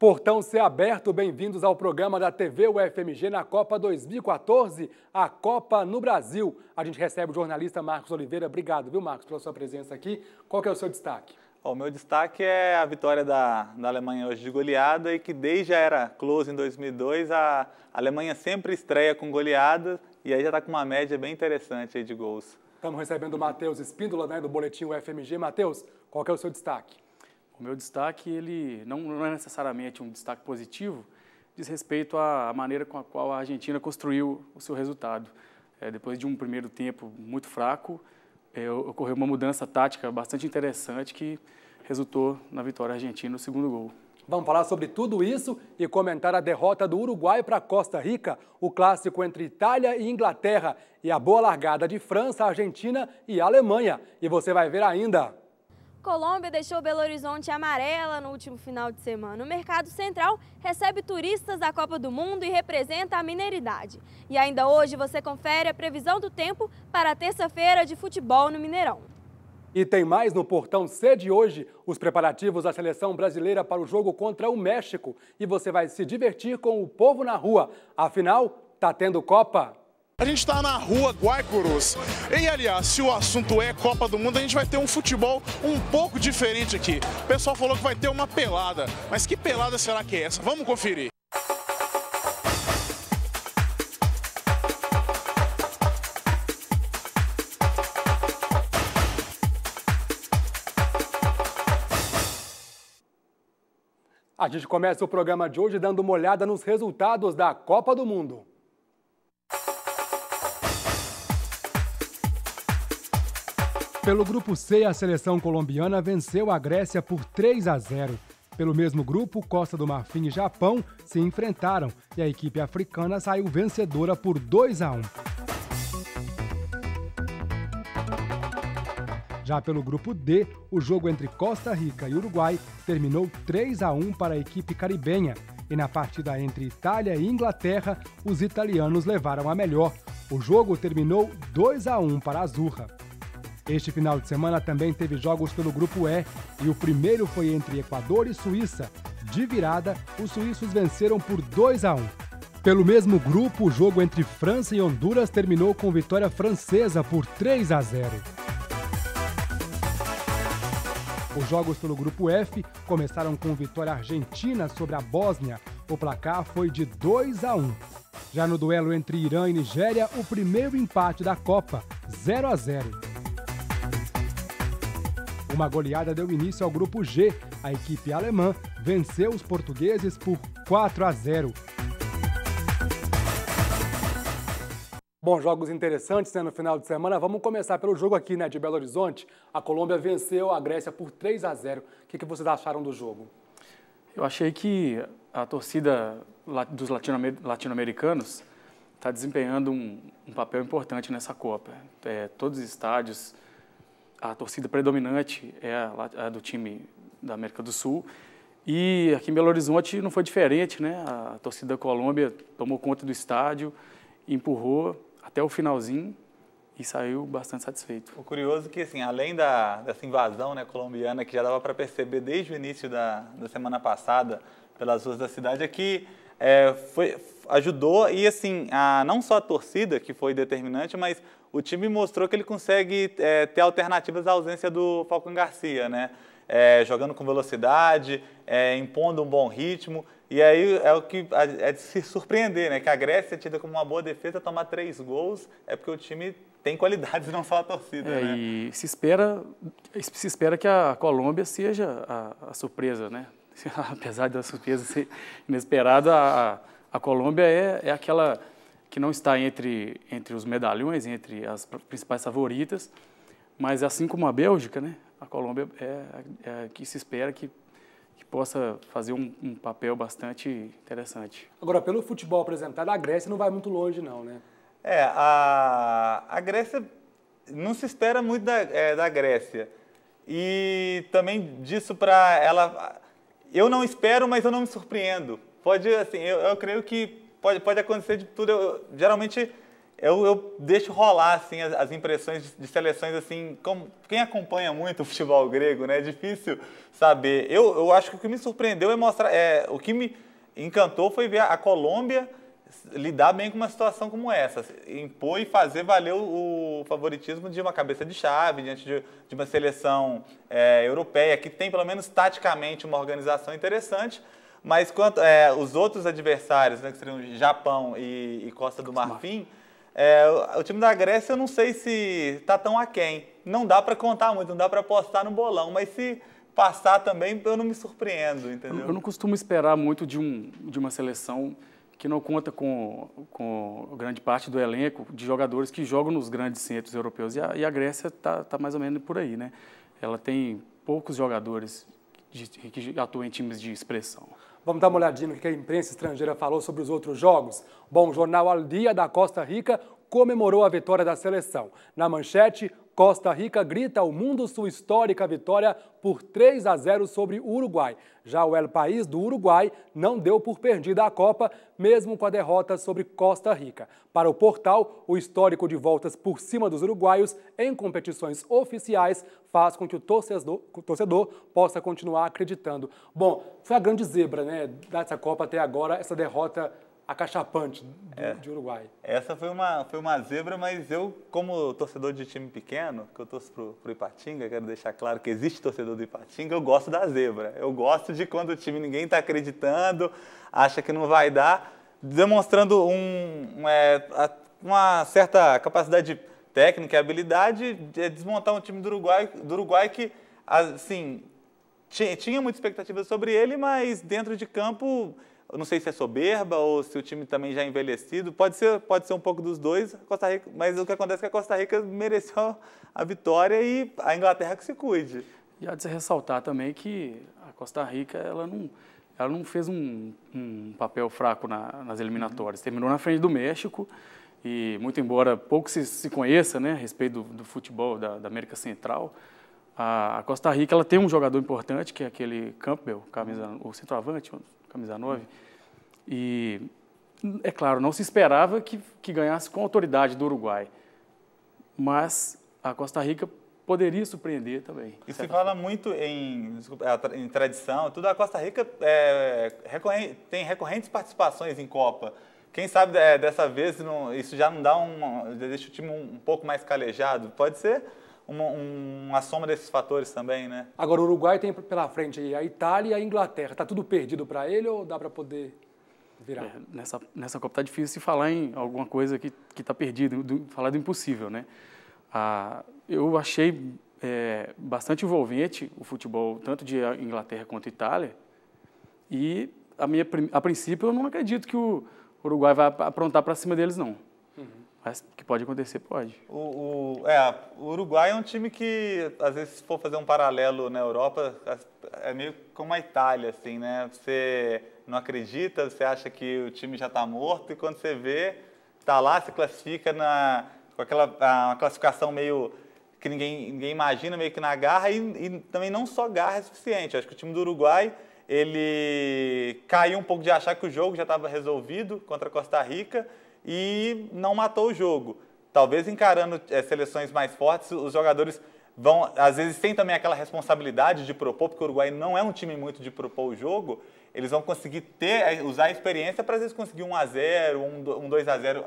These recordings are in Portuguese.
Portão ser aberto, bem-vindos ao programa da TV UFMG na Copa 2014, a Copa no Brasil. A gente recebe o jornalista Marcos Oliveira. Obrigado, viu, Marcos, pela sua presença aqui. Qual que é o seu destaque? O meu destaque é a vitória da Alemanha hoje de goleada e que desde a era close em 2002, a Alemanha sempre estreia com goleada e aí já está com uma média bem interessante aí de gols. Estamos recebendo o Matheus Espíndola, do Boletim UFMG. Matheus, qual que é o seu destaque? O meu destaque, ele não é necessariamente um destaque positivo, diz respeito à maneira com a qual a Argentina construiu o seu resultado. Depois de um primeiro tempo muito fraco, ocorreu uma mudança tática bastante interessante que resultou na vitória argentina no segundo gol. Vamos falar sobre tudo isso e comentar a derrota do Uruguai para Costa Rica, o clássico entre Itália e Inglaterra e a boa largada de França, Argentina e Alemanha. E você vai ver ainda. Colômbia deixou Belo Horizonte amarela no último final de semana. O Mercado Central recebe turistas da Copa do Mundo e representa a mineiridade. E ainda hoje você confere a previsão do tempo para a terça-feira de futebol no Mineirão. E tem mais no Portão C de hoje, os preparativos da seleção brasileira para o jogo contra o México. E você vai se divertir com o povo na rua. Afinal, tá tendo Copa. A gente está na rua Guaicurus. E, aliás, se o assunto é Copa do Mundo, a gente vai ter um futebol um pouco diferente aqui. O pessoal falou que vai ter uma pelada. Mas que pelada será que é essa? Vamos conferir. A gente começa o programa de hoje dando uma olhada nos resultados da Copa do Mundo. Pelo grupo C, a seleção colombiana venceu a Grécia por 3-0. Pelo mesmo grupo, Costa do Marfim e Japão se enfrentaram e a equipe africana saiu vencedora por 2-1. Já pelo grupo D, o jogo entre Costa Rica e Uruguai terminou 3-1 para a equipe caribenha. E na partida entre Itália e Inglaterra, os italianos levaram a melhor. O jogo terminou 2-1 para a Azurra. Este final de semana também teve jogos pelo grupo E e o primeiro foi entre Equador e Suíça. De virada, os suíços venceram por 2-1. Pelo mesmo grupo, o jogo entre França e Honduras terminou com vitória francesa por 3-0. Os jogos pelo grupo F começaram com vitória argentina sobre a Bósnia. O placar foi de 2-1. Já no duelo entre Irã e Nigéria, o primeiro empate da Copa, 0-0. Uma goleada deu início ao grupo G. A equipe alemã venceu os portugueses por 4-0. Bom, jogos interessantes no final de semana. Vamos começar pelo jogo aqui de Belo Horizonte. A Colômbia venceu a Grécia por 3-0. O que vocês acharam do jogo? Eu achei que a torcida dos latino-americanos está desempenhando um papel importante nessa Copa. Todos os estádios, a torcida predominante é a do time da América do Sul. E aqui em Belo Horizonte não foi diferente, A torcida da Colômbia tomou conta do estádio, empurrou até o finalzinho e saiu bastante satisfeito. O curioso é que, assim, além dessa invasão colombiana, que já dava para perceber desde o início da semana passada pelas ruas da cidade, é que ajudou e, assim, não só a torcida, que foi determinante, mas o time mostrou que ele consegue ter alternativas à ausência do Falcão Garcia, jogando com velocidade, impondo um bom ritmo. E aí é o que é de se surpreender, que a Grécia, tida como uma boa defesa, tomar 3 gols, é porque o time tem qualidades, não só a torcida. E se espera que a Colômbia seja a surpresa, Apesar da surpresa ser inesperada, a Colômbia é aquela que não está entre os medalhões, entre as principais favoritas, mas assim como a Bélgica, a Colômbia é a que se espera que possa fazer um papel bastante interessante. Agora, pelo futebol apresentado, a Grécia não vai muito longe, não, A Grécia, não se espera muito da Grécia. E também disso para ela, eu não espero, mas eu não me surpreendo. Pode, assim, eu creio que pode acontecer de tudo. Geralmente, eu deixo rolar assim, as impressões de seleções, assim, como quem acompanha muito o futebol grego, né, é difícil saber. Eu acho que o que me surpreendeu é mostrar, o que me encantou foi ver a Colômbia lidar bem com uma situação como essa, impor e fazer valer o favoritismo de uma cabeça de chave diante de uma seleção europeia, que tem pelo menos taticamente uma organização interessante, mas quanto os outros adversários, né, que seriam Japão e Costa do Marfim, o time da Grécia eu não sei se está tão aquém. Não dá para contar muito, não dá para apostar no bolão, mas se passar também eu não me surpreendo, entendeu? Eu não costumo esperar muito de uma seleção que não conta com grande parte do elenco de jogadores que jogam nos grandes centros europeus. E a Grécia está mais ou menos por aí, né? Ela tem poucos jogadores que atuam em times de expressão. Vamos dar uma olhadinha no que a imprensa estrangeira falou sobre os outros jogos? Bom, o jornal Al Dia da Costa Rica comemorou a vitória da seleção. Na manchete, Costa Rica grita ao mundo sua histórica vitória por 3-0 sobre o Uruguai. Já o El País do Uruguai não deu por perdida a Copa, mesmo com a derrota sobre Costa Rica. Para o portal, o histórico de voltas por cima dos uruguaios em competições oficiais faz com que o torcedor possa continuar acreditando. Bom, foi a grande zebra, né, dessa Copa até agora, essa derrota acachapante de Uruguai. Essa foi uma zebra, mas eu, como torcedor de time pequeno, que eu torço pro Ipatinga, quero deixar claro que existe torcedor do Ipatinga, eu gosto da zebra. Eu gosto de quando o time ninguém está acreditando, acha que não vai dar, demonstrando uma certa capacidade técnica e habilidade de desmontar um time do Uruguai que, assim, tinha muita expectativa sobre ele, mas dentro de campo, eu não sei se é soberba ou se o time também já é envelhecido, pode ser um pouco dos dois, Costa Rica, mas o que acontece é que a Costa Rica mereceu a vitória e a Inglaterra que se cuide. E há de se ressaltar também que a Costa Rica ela não fez um papel fraco nas eliminatórias, terminou na frente do México e, muito embora pouco se conheça, né, a respeito do futebol da América Central, a Costa Rica ela tem um jogador importante, que é aquele Campbell, o centroavante, camisa 9, e, é claro, não se esperava que ganhasse com autoridade do Uruguai, mas a Costa Rica poderia surpreender também. E se fala muito em tradição, tudo. A Costa Rica tem recorrentes participações em Copa. Quem sabe dessa vez isso já não deixa o time um pouco mais calejado? Pode ser uma soma desses fatores também, né? Agora, o Uruguai tem pela frente aí a Itália e a Inglaterra. Está tudo perdido para ele ou dá para poder virar? Nessa Copa está difícil falar em alguma coisa que está perdido, falar do impossível, né? Eu achei bastante envolvente o futebol, tanto de Inglaterra quanto Itália, e a princípio eu não acredito que o Uruguai vai aprontar para cima deles, não. Mas que pode acontecer, pode. O Uruguai é um time que, às vezes, se for fazer um paralelo na Europa, é meio como a Itália, assim, né? Você não acredita, você acha que o time já está morto, e quando você vê, está lá, se classifica com uma classificação meio que ninguém imagina, meio que na garra, e também não só garra é suficiente. Eu acho que o time do Uruguai, ele caiu um pouco de achar que o jogo já estava resolvido contra a Costa Rica, e não matou o jogo. Talvez encarando seleções mais fortes, os jogadores às vezes tem também aquela responsabilidade de propor, porque o Uruguai não é um time muito de propor o jogo, eles vão conseguir usar a experiência para às vezes conseguir 1-0, um 2-0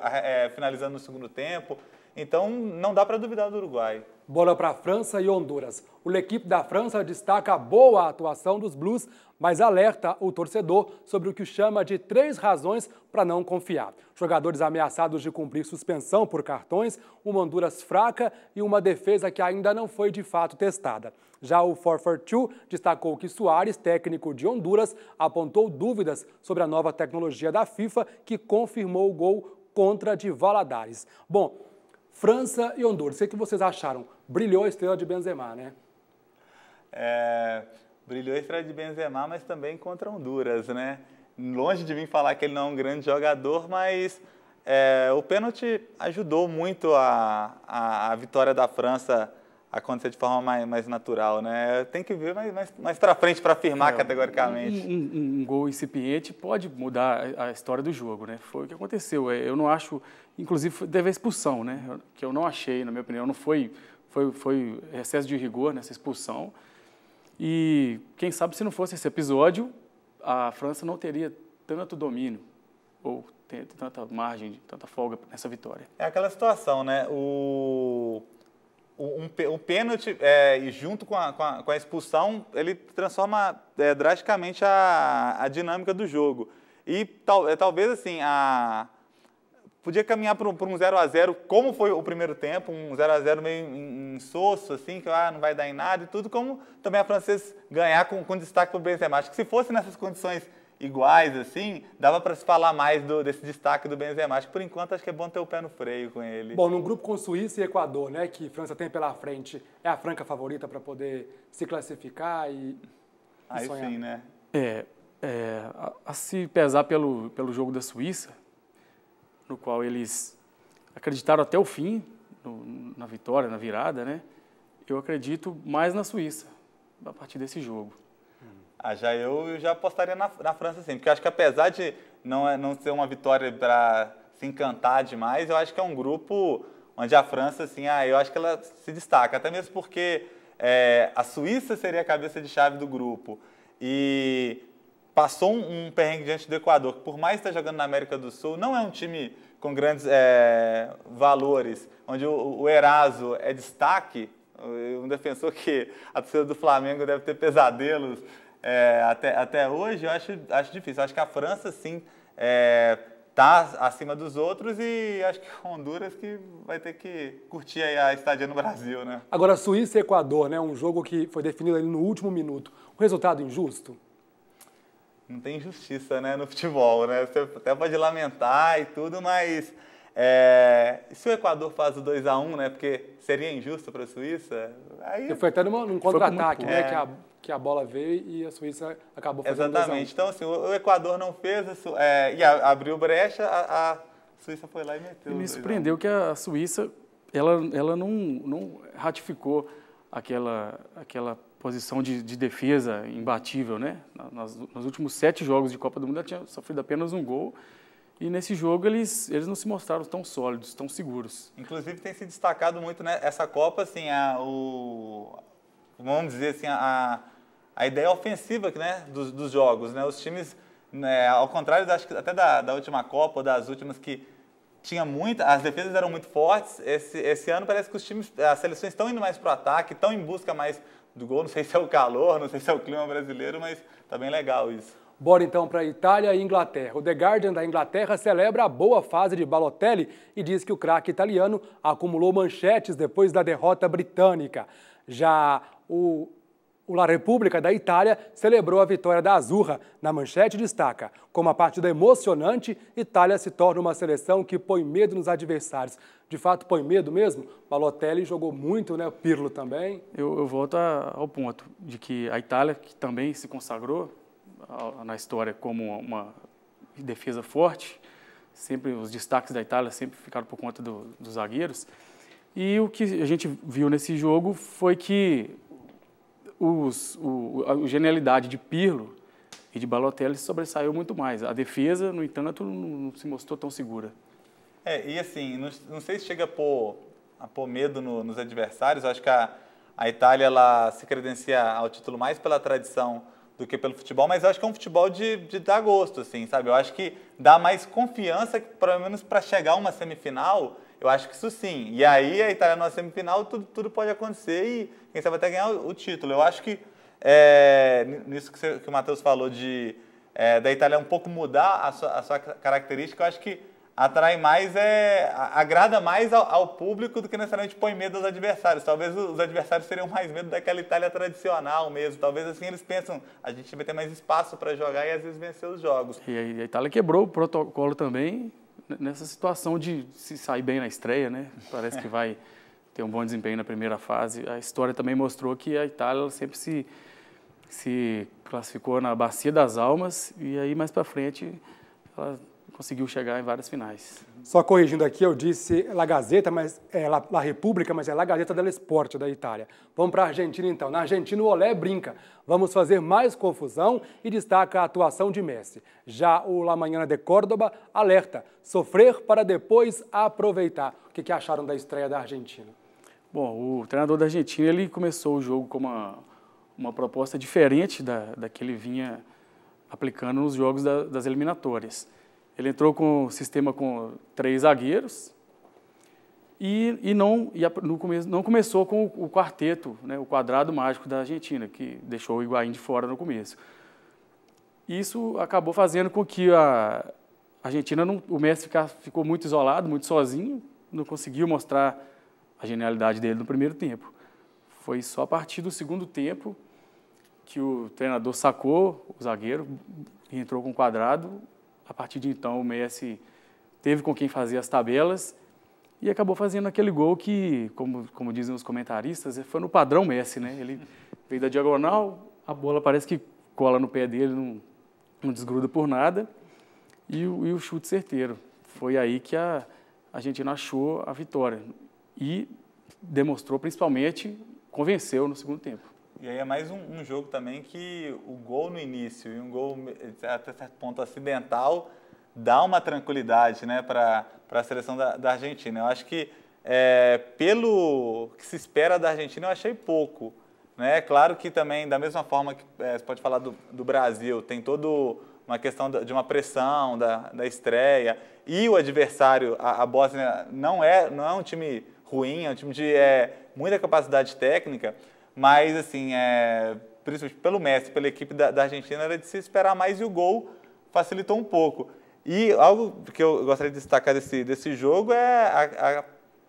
finalizando no segundo tempo. Então não dá para duvidar do Uruguai. Bola para França e Honduras. O equipe da França destaca a boa atuação dos Blues, mas alerta o torcedor sobre o que chama de 3 razões para não confiar. Jogadores ameaçados de cumprir suspensão por cartões, uma Honduras fraca e uma defesa que ainda não foi de fato testada. Já o 442 destacou que Soares, técnico de Honduras, apontou dúvidas sobre a nova tecnologia da FIFA, que confirmou o gol contra de Valadares. Bom, França e Honduras, o que vocês acharam? Brilhou a estrela de Benzema, né? Brilhou a estrela de Benzema, mas também contra Honduras, né? Longe de mim falar que ele não é um grande jogador, mas o pênalti ajudou muito a vitória da França acontecer de forma mais natural, né? Tem que ver mais para frente para afirmar categoricamente. Um gol incipiente pode mudar a história do jogo, né? Foi o que aconteceu. Eu não acho, inclusive teve a expulsão, né? Que eu não achei, na minha opinião, não foi excesso de rigor nessa expulsão. E quem sabe se não fosse esse episódio, a França não teria tanto domínio ou tanta margem, tanta folga nessa vitória. É aquela situação, né? O pênalti, e junto com a expulsão, ele transforma drasticamente a dinâmica do jogo. E talvez, assim, podia caminhar para um 0-0, como foi o primeiro tempo, um 0-0 meio insosso, assim, que não vai dar em nada e tudo, como também a francesa ganhar com destaque para o Benzema. Acho que se fosse nessas condições iguais, assim, dava para se falar mais desse destaque do Benzema. Acho que, por enquanto, acho que é bom ter o pé no freio com ele. Bom, num grupo com Suíça e Equador, né, que a França tem pela frente, é a Franca favorita para poder se classificar e aí sonhar. Sim, né? A se pesar pelo jogo da Suíça, no qual eles acreditaram até o fim, na vitória, na virada, né, eu acredito mais na Suíça, a partir desse jogo. Eu já apostaria na França, sim, porque eu acho que apesar de não ser uma vitória para se encantar demais, eu acho que é um grupo onde a França, assim, eu acho que ela se destaca, até mesmo porque a Suíça seria a cabeça de chave do grupo e passou um perrengue diante do Equador, que por mais estar jogando na América do Sul, não é um time com grandes valores, onde o Eraso é destaque, um defensor que a torcida do Flamengo deve ter pesadelos até hoje. Eu acho difícil. Eu acho que a França, sim, está acima dos outros e acho que Honduras que vai ter que curtir aí a estadia no Brasil, né? Agora, Suíça e Equador, né, um jogo que foi definido ali no último minuto. Um resultado injusto? Não tem injustiça, né, no futebol, né? Você até pode lamentar e tudo, mas se o Equador faz o 2-1, né, porque seria injusto para a Suíça, aí... Foi até num contra-ataque, né, que a bola veio e a Suíça acabou fazendo 2-1. Exatamente. Então, assim, o Equador não fez, e abriu brecha, a Suíça foi lá e meteu. E me surpreendeu que a Suíça, ela não ratificou aquela posição de defesa imbatível, né? Nos últimos 7 jogos de Copa do Mundo, ela tinha sofrido apenas um gol. E nesse jogo eles não se mostraram tão sólidos, tão seguros. Inclusive tem se destacado muito, né, essa Copa, assim, vamos dizer assim, a ideia ofensiva, né, dos jogos, né? Os times, né, ao contrário acho que até da última Copa ou das últimas que as defesas eram muito fortes, esse ano parece que as seleções estão indo mais para o ataque, estão em busca mais do gol. Não sei se é o calor, não sei se é o clima brasileiro, mas tá bem legal isso. Bora então para a Itália e Inglaterra. O The Guardian da Inglaterra celebra a boa fase de Balotelli e diz que o craque italiano acumulou manchetes depois da derrota britânica. Já o La Repubblica da Itália celebrou a vitória da Azzurra. Na manchete destaca: com uma partida emocionante, Itália se torna uma seleção que põe medo nos adversários. De fato, põe medo mesmo? Balotelli jogou muito, né? O Pirlo também. Eu volto ao ponto de que a Itália, que também se consagrou na história como uma defesa forte, sempre os destaques da Itália sempre ficaram por conta dos zagueiros. E o que a gente viu nesse jogo foi que a genialidade de Pirlo e de Balotelli sobressaiu muito mais. A defesa, no entanto, não se mostrou tão segura. E assim, não sei se chega a pôr medo nos adversários. Eu acho que a Itália ela se credencia ao título mais pela tradição do que pelo futebol, mas eu acho que é um futebol de dar gosto, assim, sabe? Eu acho que dá mais confiança, pelo menos para chegar a uma semifinal. Eu acho que isso sim. E aí a Itália na semifinal, tudo pode acontecer e quem sabe até ganhar o título. Eu acho que nisso que o Matheus falou da Itália um pouco mudar a sua característica, eu acho que atrai mais, agrada mais ao público do que necessariamente põe medo aos adversários. Talvez os adversários teriam mais medo daquela Itália tradicional mesmo. Talvez assim eles pensam, a gente vai ter mais espaço para jogar e às vezes vencer os jogos. E a Itália quebrou o protocolo também nessa situação de se sair bem na estreia, né? Parece que vai ter um bom desempenho na primeira fase. A história também mostrou que a Itália sempre se classificou na Bacia das Almas e aí mais para frente ela conseguiu chegar em várias finais. Só corrigindo aqui, eu disse La Gazzetta, mas é La Repubblica, mas é La Gazzetta dello Sport, da Itália. Vamos para a Argentina, então. Na Argentina, o Olé brinca. Vamos fazer mais confusão e destaca a atuação de Messi. Já o La Mañana de Córdoba alerta. Sofrer para depois aproveitar. O que acharam da estreia da Argentina? Bom, o treinador da Argentina, ele começou o jogo com uma proposta diferente da que ele vinha aplicando nos jogos das eliminatórias. Ele entrou com o sistema com 3 zagueiros no começo, não começou com o quarteto, né, o quadrado mágico da Argentina, que deixou o Higuaín de fora no começo. Isso acabou fazendo com que a Argentina, o Messi ficou muito isolado, muito sozinho, não conseguiu mostrar a genialidade dele no primeiro tempo. Foi só a partir do segundo tempo que o treinador sacou o zagueiro e entrou com o quadrado. A partir de então, o Messi teve com quem fazer as tabelas e acabou fazendo aquele gol que, como dizem os comentaristas, foi no padrão Messi, né? Ele veio da diagonal, a bola parece que cola no pé dele, não desgruda por nada, e o chute certeiro. Foi aí que a Argentina achou a vitória e demonstrou, principalmente, convenceu no segundo tempo. E aí é mais um jogo também que o gol no início e um gol até certo ponto acidental dá uma tranquilidade, né, para a seleção da Argentina. Eu acho que pelo que se espera da Argentina eu achei pouco, né? Claro que também da mesma forma que você pode falar do Brasil, tem toda uma questão de uma pressão da estreia e o adversário, a Bósnia não é um time ruim, é um time de muita capacidade técnica. Mas, assim, principalmente pelo Messi, pela equipe da Argentina, era de se esperar mais e o gol facilitou um pouco. E algo que eu gostaria de destacar desse jogo é a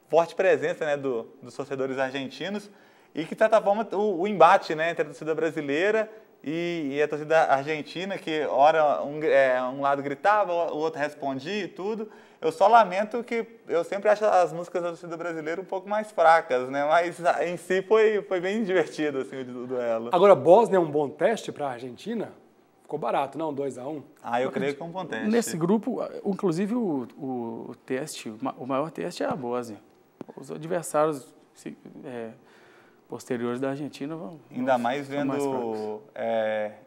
forte presença, né, dos torcedores argentinos e que, de certa forma, o embate, né, entre a torcida brasileira e a torcida argentina, que ora um lado gritava, o outro respondia e tudo. Eu só lamento que eu sempre acho as músicas da torcida brasileira um pouco mais fracas, né? Mas em si foi bem divertido assim, o duelo. Agora, Bósnia é um bom teste para a Argentina? Ficou barato, não? 2-1? Eu creio que é um bom teste. Nesse grupo, inclusive o maior teste é a Bósnia. Os adversários posteriores da Argentina vão... Ainda mais vendo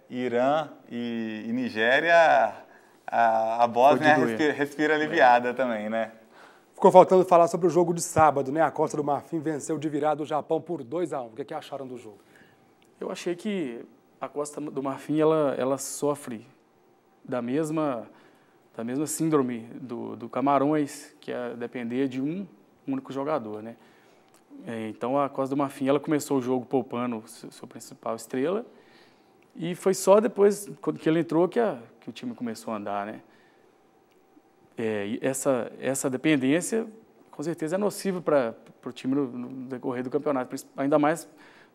Irã e Nigéria... A Bósnia respira aliviada também, né? Ficou faltando falar sobre o jogo de sábado, né? A Costa do Marfim venceu de virada o Japão por 2-1. O que acharam do jogo? Eu achei que a Costa do Marfim ela sofre da mesma síndrome do Camarões, que é depender de um único jogador, né? Então a Costa do Marfim ela começou o jogo poupando sua principal estrela. E foi só depois que ele entrou que o time começou a andar, né? E essa dependência, com certeza, é nociva para o time no decorrer do campeonato. Ainda mais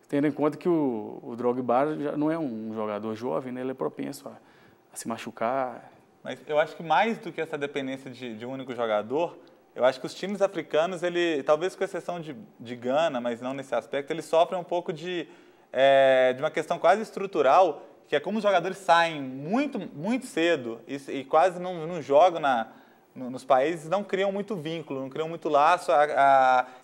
tendo em conta que o Drogba já não é um jogador jovem, né? Ele é propenso a se machucar. Mas eu acho que mais do que essa dependência de um único jogador, eu acho que os times africanos, talvez com exceção de Gana, mas não nesse aspecto, eles sofrem um pouco de uma questão quase estrutural, que é como os jogadores saem muito, muito cedo e quase não jogam nos países, não criam muito vínculo, não criam muito laço.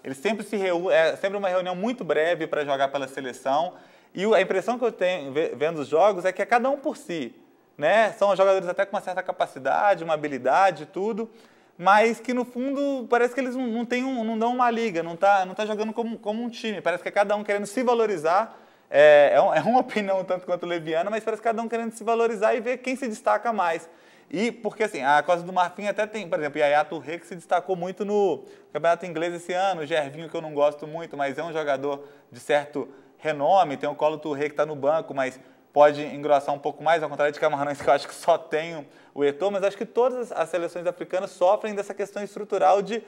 Eles sempre se reúnem, é sempre uma reunião muito breve para jogar pela seleção. E a impressão que eu tenho vendo os jogos é que é cada um por si, né? São jogadores até com uma certa capacidade, uma habilidade, tudo, mas que no fundo parece que eles não dão uma liga, não tá jogando como um time. Parece que é cada um querendo se valorizar. É uma opinião um tanto quanto leviana, mas parece cada um querendo se valorizar e ver quem se destaca mais. E porque assim, a Costa do Marfim até tem, por exemplo, Yaya Touré, que se destacou muito no campeonato inglês esse ano, o Gervinho, que eu não gosto muito, mas é um jogador de certo renome, tem o Colo Touré que está no banco, mas pode engrossar um pouco mais, ao contrário de Camarões, que eu acho que só tem o Eto'o, mas acho que todas as seleções africanas sofrem dessa questão estrutural de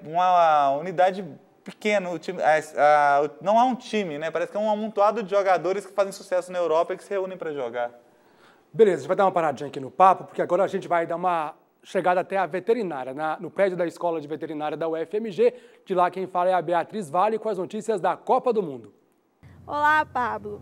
uma unidade pequena, não há um time, né? Parece que é um amontoado de jogadores que fazem sucesso na Europa e que se reúnem para jogar. Beleza, a gente vai dar uma paradinha aqui no papo, porque agora a gente vai dar uma chegada até a veterinária, no prédio da Escola de Veterinária da UFMG. De lá quem fala é a Beatriz Vale com as notícias da Copa do Mundo. Olá, Pablo.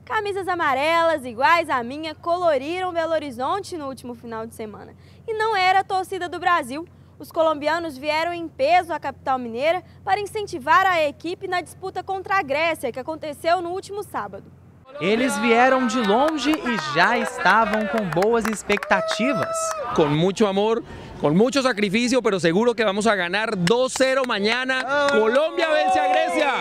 Camisas amarelas, iguais à minha, coloriram Belo Horizonte no último final de semana. E não era a torcida do Brasil. Os colombianos vieram em peso à capital mineira para incentivar a equipe na disputa contra a Grécia, que aconteceu no último sábado. Eles vieram de longe e já estavam com boas expectativas. Com muito amor, com muito sacrifício, pero seguro que vamos a ganar 2-0 mañana. Colômbia vence a Grécia!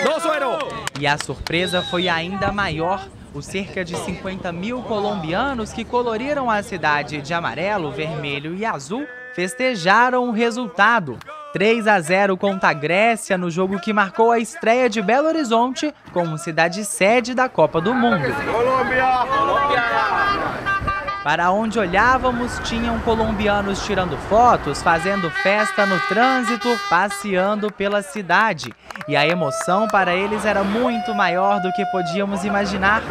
2-0! E a surpresa foi ainda maior. Os cerca de 50 mil colombianos que coloriram a cidade de amarelo, vermelho e azul festejaram o resultado. 3-0 contra a Grécia no jogo que marcou a estreia de Belo Horizonte como cidade sede da Copa do Mundo. Para onde olhávamos, tinham colombianos tirando fotos, fazendo festa no trânsito, passeando pela cidade. E a emoção para eles era muito maior do que podíamos imaginar.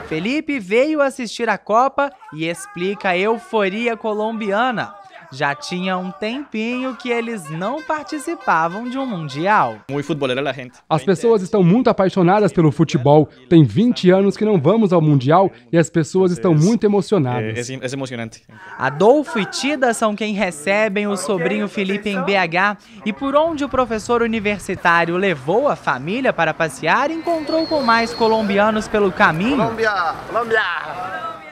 Felipe veio assistir a Copa e explica a euforia colombiana. Já tinha um tempinho que eles não participavam de um Mundial. Muito futbolera a gente. As pessoas estão muito apaixonadas pelo futebol. Tem 20 anos que não vamos ao Mundial e as pessoas estão muito emocionadas. É emocionante. Adolfo e Tida são quem recebem o sobrinho Felipe em BH. E por onde o professor universitário levou a família para passear, encontrou com mais colombianos pelo caminho. Colômbia!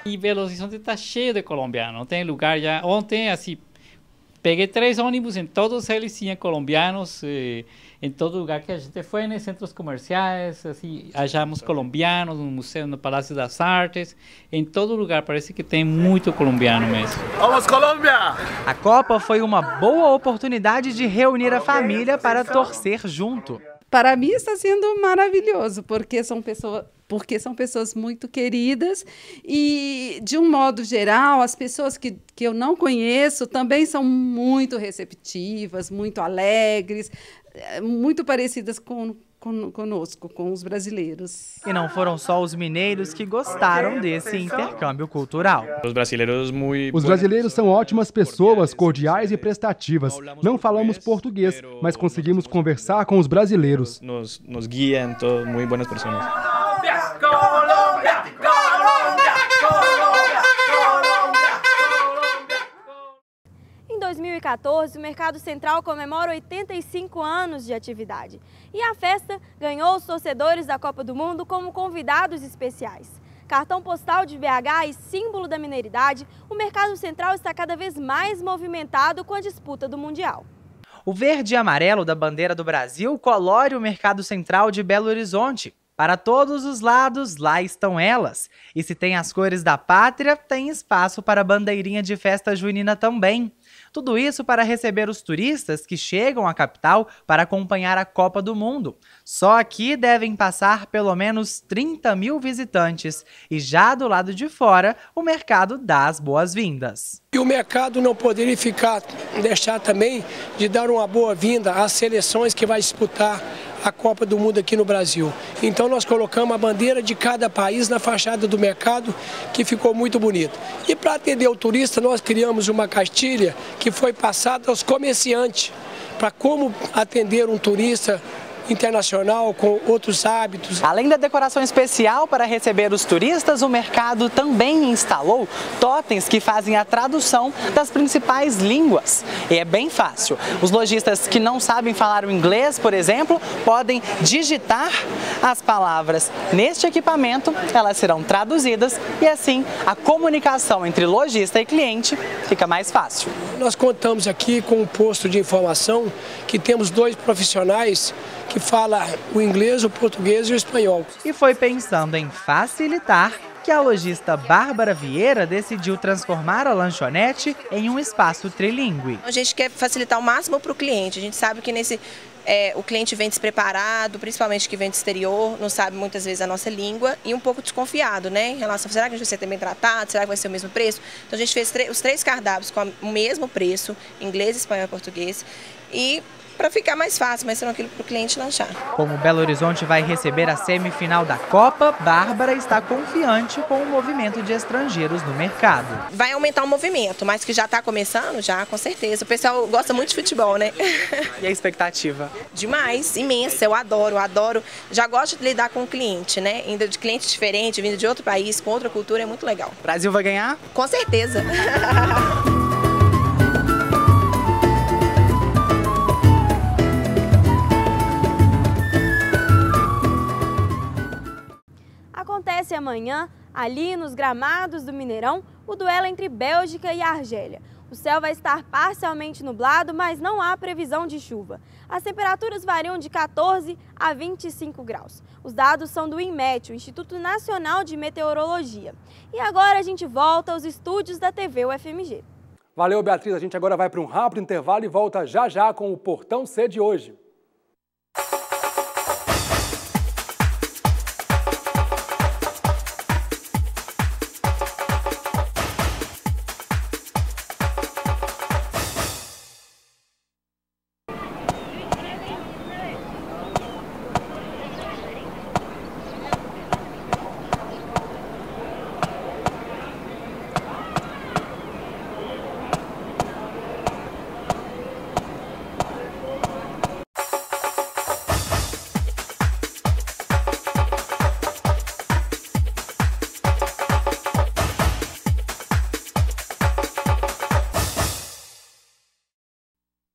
E Belo Horizonte está cheio de colombianos, não tem lugar já. Ontem, assim, peguei 3 ônibus, em todos eles tinha colombianos, em todo lugar que a gente foi, nos centros comerciais, assim, achamos colombianos, no museu, no Palácio das Artes, em todo lugar, parece que tem muito colombiano mesmo. Vamos, Colômbia! A Copa foi uma boa oportunidade de reunir a família para torcer junto. Para mim está sendo maravilhoso, porque são pessoas muito queridas e, de um modo geral, as pessoas que eu não conheço também são muito receptivas, muito alegres, muito parecidas conosco, com os brasileiros. E não foram só os mineiros que gostaram desse intercâmbio cultural. Os brasileiros são ótimas pessoas, cordiais e prestativas. Não falamos português, mas conseguimos conversar com os brasileiros. Nos guiam, muito boas pessoas. Colômbia! Colômbia! Colômbia! Em 2014, o Mercado Central comemora 85 anos de atividade. E a festa ganhou os torcedores da Copa do Mundo como convidados especiais. Cartão postal de BH e símbolo da mineiridade, o Mercado Central está cada vez mais movimentado com a disputa do Mundial. O verde e amarelo da bandeira do Brasil colore o Mercado Central de Belo Horizonte. Para todos os lados, lá estão elas. E se tem as cores da pátria, tem espaço para a bandeirinha de festa junina também. Tudo isso para receber os turistas que chegam à capital para acompanhar a Copa do Mundo. Só aqui devem passar pelo menos 30 mil visitantes. E já do lado de fora, o mercado dá as boas-vindas. E o mercado não poderia deixar também de dar uma boa-vinda às seleções que vai disputar a Copa do Mundo aqui no Brasil. Então nós colocamos a bandeira de cada país na fachada do mercado, que ficou muito bonito. E para atender o turista, nós criamos uma cartilha que foi passada aos comerciantes, para como atender um turista internacional com outros hábitos. Além da decoração especial para receber os turistas, o mercado também instalou totens que fazem a tradução das principais línguas. E é bem fácil. Os lojistas que não sabem falar o inglês, por exemplo, podem digitar as palavras neste equipamento, elas serão traduzidas e assim a comunicação entre lojista e cliente fica mais fácil. Nós contamos aqui com um posto de informação que temos 2 profissionais que falam o inglês, o português e o espanhol. E foi pensando em facilitar que a lojista Bárbara Vieira decidiu transformar a lanchonete em um espaço trilingüe. A gente quer facilitar o máximo para o cliente. A gente sabe que o cliente vem despreparado, principalmente que vem do exterior, não sabe muitas vezes a nossa língua e um pouco desconfiado, né? Em relação, será que a gente vai ser bem tratado? Será que vai ser o mesmo preço? Então a gente fez os 3 cardápios com o mesmo preço, inglês, espanhol e português. E para ficar mais fácil, mas sendo aquilo para o cliente lanchar. Como Belo Horizonte vai receber a semifinal da Copa, Bárbara está confiante com o movimento de estrangeiros no mercado. Vai aumentar o movimento, mas que já está começando, já, com certeza. O pessoal gosta muito de futebol, né? E a expectativa? Demais, imensa, eu adoro. Já gosto de lidar com o cliente, né? Indo de cliente diferente, vindo de outro país, com outra cultura, é muito legal. O Brasil vai ganhar? Com certeza. Acontece amanhã, ali nos gramados do Mineirão, o duelo entre Bélgica e Argélia. O céu vai estar parcialmente nublado, mas não há previsão de chuva. As temperaturas variam de 14 a 25 graus. Os dados são do INMET, o Instituto Nacional de Meteorologia. E agora a gente volta aos estúdios da TV UFMG. Valeu, Beatriz. A gente agora vai para um rápido intervalo e volta já já com o Portão C de hoje.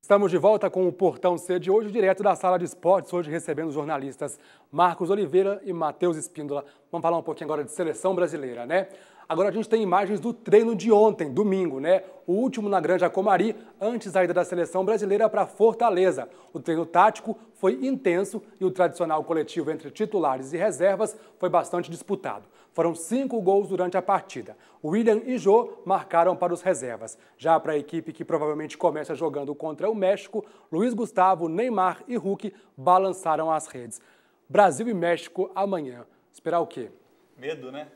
Estamos de volta com o Portão C de hoje, direto da sala de esportes, hoje recebendo os jornalistas Marcos Oliveira e Matheus Espíndola. Vamos falar um pouquinho agora de seleção brasileira, né? Agora a gente tem imagens do treino de ontem, domingo, né? O último na Granja Comari, antes da ida da seleção brasileira para Fortaleza. O treino tático foi intenso e o tradicional coletivo entre titulares e reservas foi bastante disputado. Foram 5 gols durante a partida. William e Jô marcaram para os reservas. Já para a equipe que provavelmente começa jogando contra o México, Luiz Gustavo, Neymar e Hulk balançaram as redes. Brasil e México amanhã. Esperar o quê? Medo, né?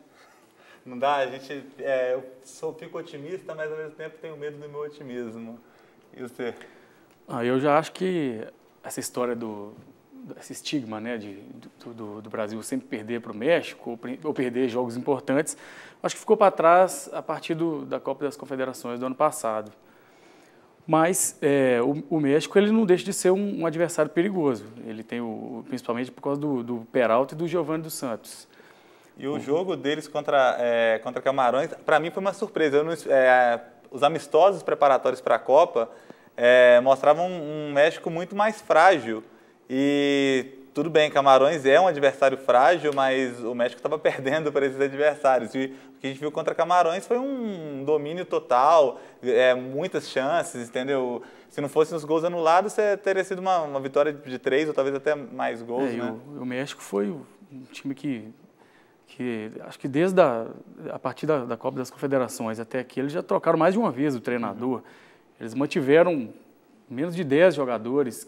Não dá, a gente... fico otimista, mas ao mesmo tempo tenho medo do meu otimismo. E você? Eu já acho que essa história esse estigma, né, do Brasil sempre perder para o México ou perder jogos importantes, acho que ficou para trás a partir da Copa das Confederações do ano passado. Mas o México ele não deixa de ser um adversário perigoso. Ele tem, principalmente por causa do Peralta e do Giovani dos Santos. E o jogo deles contra Camarões, para mim foi uma surpresa. Os amistosos preparatórios para a Copa mostravam um México muito mais frágil. E tudo bem, Camarões é um adversário frágil, mas o México estava perdendo para esses adversários. E o que a gente viu contra Camarões foi um domínio total, muitas chances, entendeu? Se não fossem os gols anulados, teria sido uma vitória de 3 ou talvez até mais gols, né? O México foi um time que acho que desde a partir da Copa das Confederações até aqui, eles já trocaram mais de uma vez o treinador. Eles mantiveram menos de 10 jogadores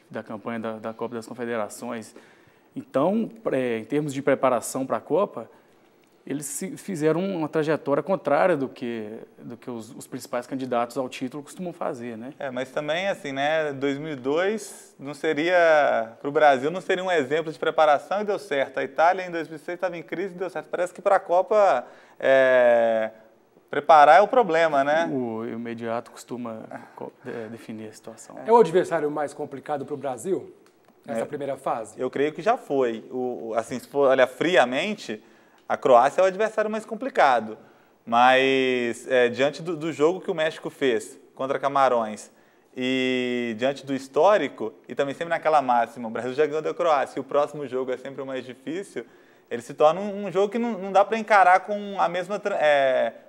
da campanha da Copa das Confederações. Então, em termos de preparação para a Copa, eles fizeram uma trajetória contrária do que os principais candidatos ao título costumam fazer, né? Mas também, assim, né, 2002 não seria, para o Brasil, não seria um exemplo de preparação e deu certo. A Itália, em 2006, estava em crise e deu certo. Parece que para a Copa, preparar é o problema, né? O imediato costuma definir a situação. É o adversário mais complicado para o Brasil, nessa primeira fase? Eu creio que já foi. Assim, se for olhar friamente, a Croácia é o adversário mais complicado. Mas, diante do jogo que o México fez contra Camarões e diante do histórico, e também sempre naquela máxima, o Brasil já ganhou da Croácia e o próximo jogo é sempre o mais difícil, ele se torna um jogo que não dá para encarar com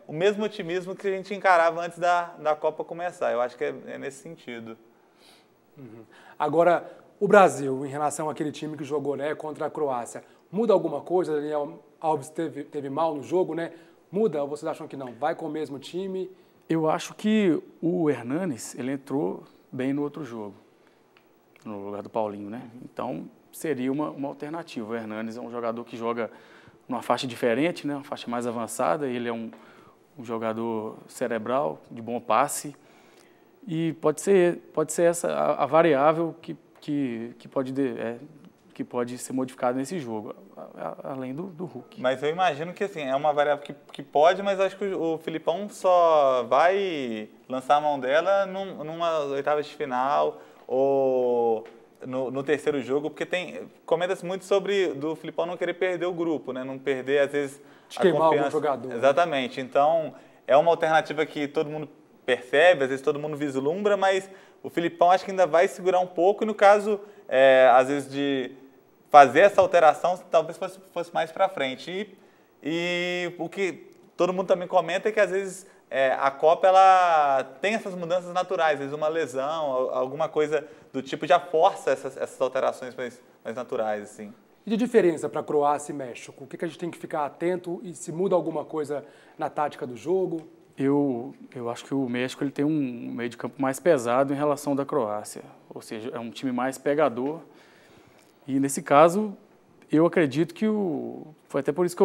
o mesmo otimismo que a gente encarava antes da Copa começar. Eu acho que é nesse sentido. Uhum. Agora, o Brasil, em relação àquele time que jogou, né, contra a Croácia, muda alguma coisa? Daniel Alves teve mal no jogo, né? Muda ou vocês acham que não? Vai com o mesmo time? Eu acho que o Hernanes, ele entrou bem no outro jogo, no lugar do Paulinho, né? Então, seria uma alternativa. O Hernanes é um jogador que joga numa faixa diferente, né? Uma faixa mais avançada. Ele é um jogador cerebral, de bom passe. E pode ser essa a variável que pode ser modificada nesse jogo, além do Hulk. Mas eu imagino que assim, é uma variável que pode, mas acho que o Filipão só vai lançar a mão dela numa oitava de final ou no terceiro jogo, porque comenta-se muito sobre do Filipão não querer perder o grupo, né? Não perder, às vezes, de queimar algum jogador. Exatamente. Então, é uma alternativa que todo mundo percebe, às vezes todo mundo vislumbra, mas o Filipão acho que ainda vai segurar um pouco e no caso, às vezes, de fazer essa alteração, talvez fosse mais para frente. E o que todo mundo também comenta é que, às vezes, a Copa ela tem essas mudanças naturais, às vezes uma lesão, alguma coisa do tipo já força essas alterações mais naturais, assim. E de diferença para Croácia e México? O que a gente tem que ficar atento e se muda alguma coisa na tática do jogo? Eu acho que o México ele tem um meio de campo mais pesado em relação ao da Croácia, ou seja, é um time mais pegador. E nesse caso, eu acredito que foi até por isso que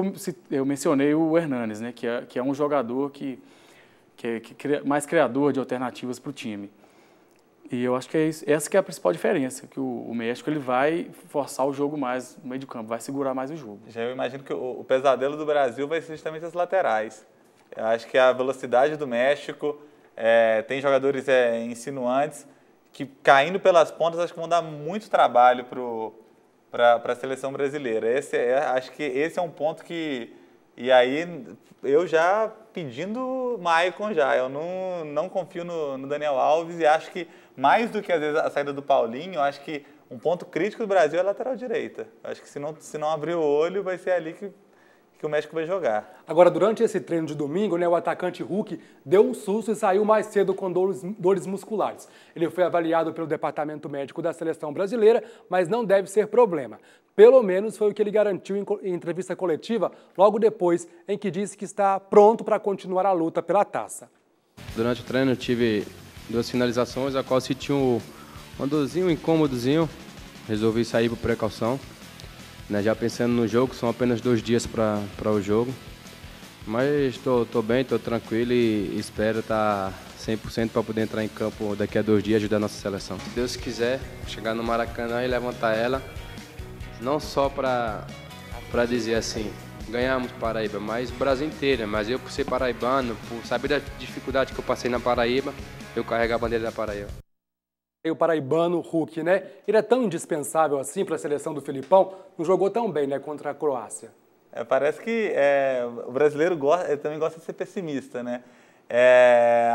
eu mencionei o Hernanes, né, que é um jogador que é mais criador de alternativas para o time. E eu acho que essa que é a principal diferença, que o México ele vai forçar o jogo mais no meio de campo, vai segurar mais o jogo. Já eu imagino que o pesadelo do Brasil vai ser justamente as laterais. Eu acho que a velocidade do México, tem jogadores insinuantes, que caindo pelas pontas acho que vão dar muito trabalho para a seleção brasileira. Acho que esse é um ponto que... E aí, eu já pedindo Maicon já, eu não confio no Daniel Alves e acho que, mais do que às vezes a saída do Paulinho, eu acho que um ponto crítico do Brasil é a lateral direita. Eu acho que se não abrir o olho, vai ser ali que o México vai jogar. Agora, durante esse treino de domingo, né, o atacante Hulk deu um susto e saiu mais cedo com dores musculares. Ele foi avaliado pelo departamento médico da seleção brasileira, mas não deve ser problema. Pelo menos foi o que ele garantiu em entrevista coletiva, logo depois em que disse que está pronto para continuar a luta pela taça. Durante o treino eu tive 2 finalizações, a qual senti uma dorzinha, um incômodozinho. Resolvi sair por precaução. Já pensando no jogo, são apenas 2 dias para o jogo. Mas estou bem, estou tranquilo e espero estar 100% para poder entrar em campo daqui a 2 dias e ajudar a nossa seleção. Se Deus quiser, chegar no Maracanã e levantar ela, não só para dizer assim, ganhamos Paraíba, mas o Brasil inteiro. Mas eu, por ser paraibano, por saber da dificuldade que eu passei na Paraíba, eu carrego a bandeira da Paraíba. E o paraibano Hulk, né? Ele é tão indispensável assim para a seleção do Filipão, não jogou tão bem, né, contra a Croácia. Parece que o brasileiro também gosta de ser pessimista, né?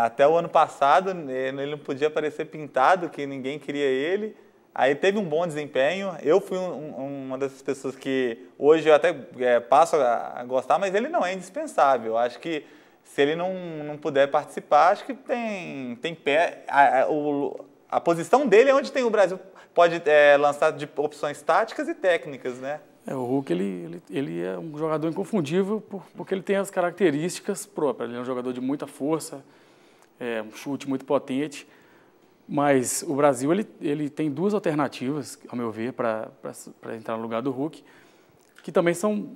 Até o ano passado ele não podia aparecer pintado, que ninguém queria ele. Aí teve um bom desempenho. Eu fui uma dessas pessoas que hoje eu até passo a gostar, mas ele não é indispensável. Acho que se ele não puder participar, acho que tem pé. A posição dele é onde tem o Brasil pode lançar de opções táticas e técnicas, né? O Hulk ele é um jogador inconfundível porque ele tem as características próprias. Ele é um jogador de muita força, um chute muito potente. Mas o Brasil ele tem 2 alternativas, ao meu ver, para entrar no lugar do Hulk, que também são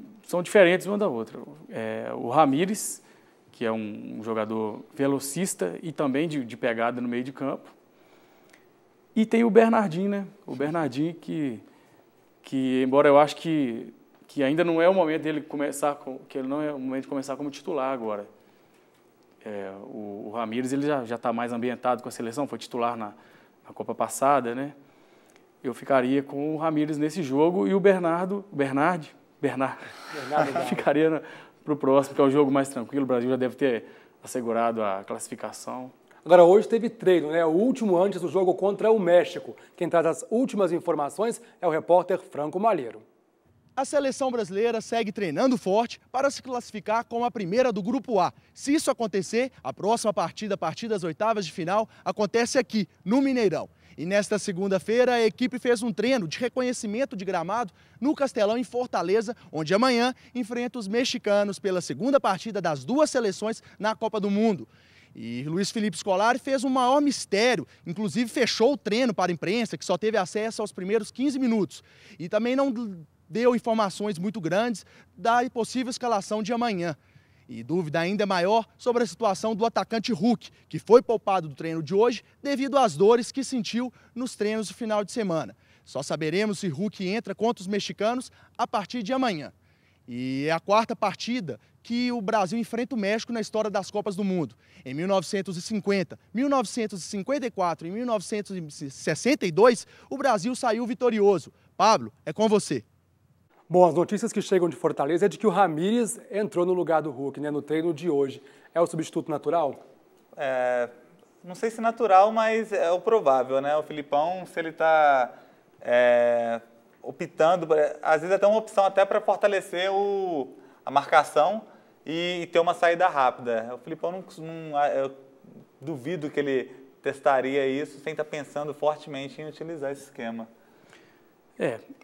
diferentes uma da outra. O Ramírez, que é um jogador velocista e também de pegada no meio de campo. E tem o Bernardinho, né? O Bernardinho que embora eu acho que ainda não é o momento dele começar, que ele não é o momento de começar como titular agora. O Ramírez ele já está mais ambientado com a seleção, foi titular na Copa passada, né? Eu ficaria com o Ramírez nesse jogo e o Bernardo ficaria para o próximo, que é o jogo mais tranquilo. O Brasil já deve ter assegurado a classificação. Agora, hoje teve treino, né? O último antes do jogo contra o México. Quem traz as últimas informações é o repórter Franco Malheiro. A seleção brasileira segue treinando forte para se classificar como a primeira do Grupo A. Se isso acontecer, a próxima partida, a partir das oitavas de final, acontece aqui, no Mineirão. E nesta segunda-feira, a equipe fez um treino de reconhecimento de gramado no Castelão, em Fortaleza, onde amanhã enfrenta os mexicanos pela segunda partida das 2 seleções na Copa do Mundo. E Luiz Felipe Scolari fez um maior mistério, inclusive fechou o treino para a imprensa, que só teve acesso aos primeiros 15 minutos. E também não deu informações muito grandes da possível escalação de amanhã. E dúvida ainda maior sobre a situação do atacante Hulk, que foi poupado do treino de hoje devido às dores que sentiu nos treinos do final de semana. Só saberemos se Hulk entra contra os mexicanos a partir de amanhã. E é a quarta partida que o Brasil enfrenta o México na história das Copas do Mundo. Em 1950, 1954 e 1962, o Brasil saiu vitorioso. Pablo, é com você. Bom, as notícias que chegam de Fortaleza é de que o Ramírez entrou no lugar do Hulk, né, no treino de hoje. É o substituto natural? Não sei se natural, mas é o provável, né? O Filipão, se ele está optando, às vezes até uma opção até para fortalecer a marcação e ter uma saída rápida. O Filipão eu duvido que ele testaria isso sem estar pensando fortemente em utilizar esse esquema.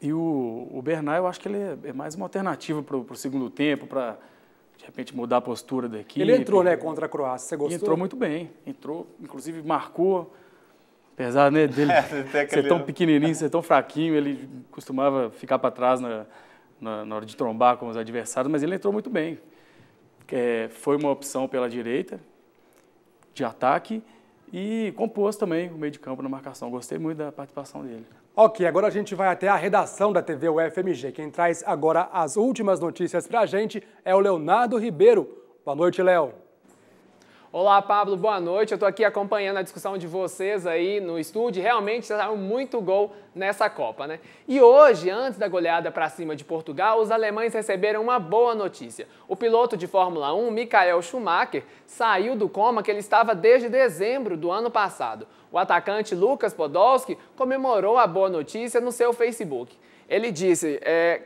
E o Bernat, eu acho que ele é mais uma alternativa para o segundo tempo, para, de repente, mudar a postura da equipe. Ele entrou, né, contra a Croácia, você gostou? E entrou muito bem, inclusive marcou, apesar, né, dele ser tão pequenininho, ser tão fraquinho, ele costumava ficar para trás na hora de trombar com os adversários, mas ele entrou muito bem. Foi uma opção pela direita, de ataque, e compôs também o meio de campo na marcação. Gostei muito da participação dele. Ok, agora a gente vai até a redação da TV UFMG. Quem traz agora as últimas notícias para a gente é o Leonardo Ribeiro. Boa noite, Léo. Olá, Pablo, boa noite. Eu estou aqui acompanhando a discussão de vocês aí no estúdio. Realmente saiu muito gol nessa Copa, né? E hoje, antes da goleada para cima de Portugal, os alemães receberam uma boa notícia. O piloto de Fórmula 1, Michael Schumacher, saiu do coma que ele estava desde dezembro do ano passado. O atacante Lucas Podolski comemorou a boa notícia no seu Facebook. Ele disse,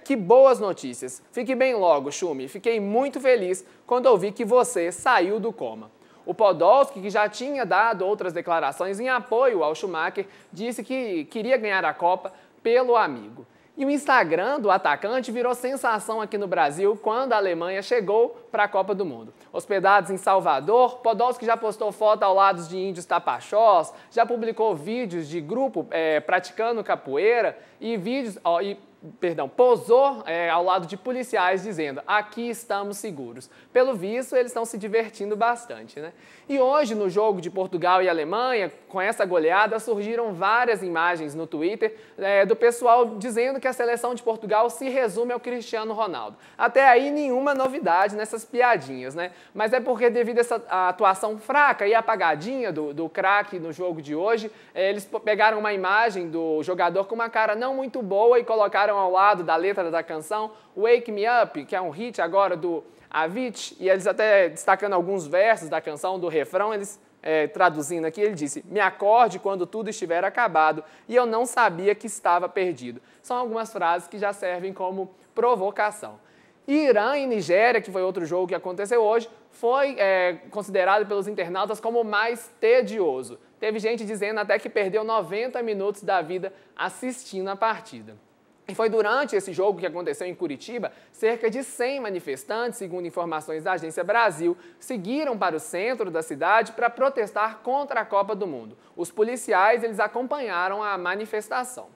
que boas notícias. Fique bem logo, Schumi. Fiquei muito feliz quando ouvi que você saiu do coma. O Podolski, que já tinha dado outras declarações em apoio ao Schumacher, disse que queria ganhar a Copa pelo amigo. E o Instagram do atacante virou sensação aqui no Brasil quando a Alemanha chegou para a Copa do Mundo. Hospedados em Salvador, Podolski já postou foto ao lado de índios tapachós, já publicou vídeos de grupo praticando capoeira e posou ao lado de policiais dizendo, aqui estamos seguros. Pelo visto, eles estão se divertindo bastante, né? E hoje, no jogo de Portugal e Alemanha, com essa goleada, surgiram várias imagens no Twitter do pessoal dizendo que a seleção de Portugal se resume ao Cristiano Ronaldo. Até aí, nenhuma novidade nessas piadinhas, né? Mas é porque, devido a essa atuação fraca e apagadinha do craque no jogo de hoje, eles pegaram uma imagem do jogador com uma cara não muito boa e colocaram ao lado da letra da canção Wake Me Up, que é um hit agora do Avicii, e eles até destacando alguns versos da canção, do refrão, eles traduzindo aqui, ele disse, me acorde quando tudo estiver acabado e eu não sabia que estava perdido. São algumas frases que já servem como provocação. Irã e Nigéria, que foi outro jogo que aconteceu hoje, foi considerado pelos internautas como o mais tedioso. Teve gente dizendo até que perdeu 90 minutos da vida assistindo a partida. E foi durante esse jogo que aconteceu em Curitiba, cerca de 100 manifestantes, segundo informações da Agência Brasil, seguiram para o centro da cidade para protestar contra a Copa do Mundo. Os policiais, eles acompanharam a manifestação.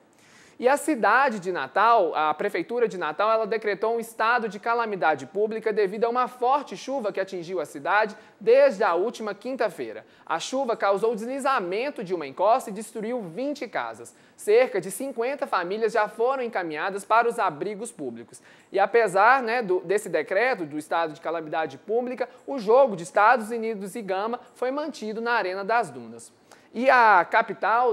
E a cidade de Natal, a prefeitura de Natal, ela decretou um estado de calamidade pública devido a uma forte chuva que atingiu a cidade desde a última quinta-feira. A chuva causou deslizamento de uma encosta e destruiu 20 casas. Cerca de 50 famílias já foram encaminhadas para os abrigos públicos. E apesar desse decreto do estado de calamidade pública, o jogo de Estados Unidos e Gama foi mantido na Arena das Dunas. E a capital